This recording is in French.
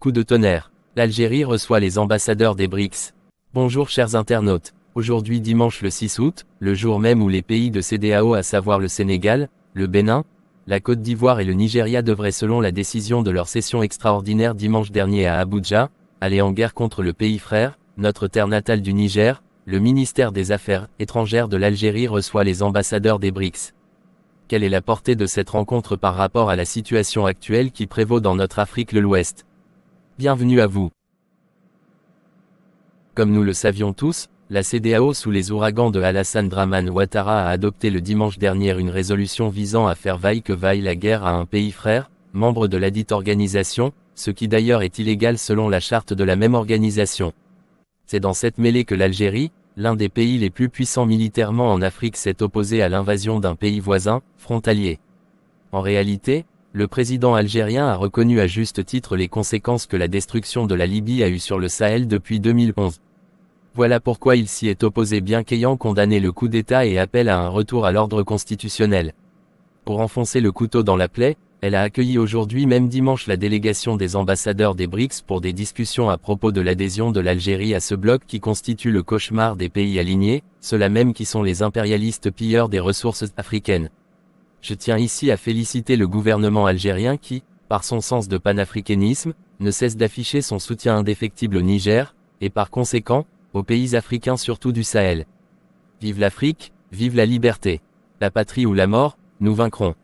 coup de tonnerre. L'Algérie reçoit les ambassadeurs des BRICS. Bonjour chers internautes. Aujourd'hui dimanche le 6 août, le jour même où les pays de CEDEAO à savoir le Sénégal, le Bénin, la Côte d'Ivoire et le Nigeria devraient selon la décision de leur session extraordinaire dimanche dernier à Abuja, aller en guerre contre le pays frère, notre terre natale du Niger, le ministère des Affaires étrangères de l'Algérie reçoit les ambassadeurs des BRICS. Quelle est la portée de cette rencontre par rapport à la situation actuelle qui prévaut dans notre Afrique de l'Ouest? Bienvenue à vous. Comme nous le savions tous, la CEDEAO sous les ouragans de Alassane Dramane Ouattara a adopté le dimanche dernier une résolution visant à faire vaille que vaille la guerre à un pays frère, membre de ladite organisation, ce qui d'ailleurs est illégal selon la charte de la même organisation. C'est dans cette mêlée que l'Algérie, l'un des pays les plus puissants militairement en Afrique, s'est opposé à l'invasion d'un pays voisin, frontalier. En réalité, le président algérien a reconnu à juste titre les conséquences que la destruction de la Libye a eues sur le Sahel depuis 2011. Voilà pourquoi il s'y est opposé bien qu'ayant condamné le coup d'État et appelle à un retour à l'ordre constitutionnel. Pour enfoncer le couteau dans la plaie, elle a accueilli aujourd'hui même dimanche la délégation des ambassadeurs des BRICS pour des discussions à propos de l'adhésion de l'Algérie à ce bloc qui constitue le cauchemar des pays alignés, ceux-là même qui sont les impérialistes pilleurs des ressources africaines. Je tiens ici à féliciter le gouvernement algérien qui, par son sens de panafricanisme, ne cesse d'afficher son soutien indéfectible au Niger, et par conséquent, aux pays africains surtout du Sahel. Vive l'Afrique, vive la liberté. La patrie ou la mort, nous vaincrons.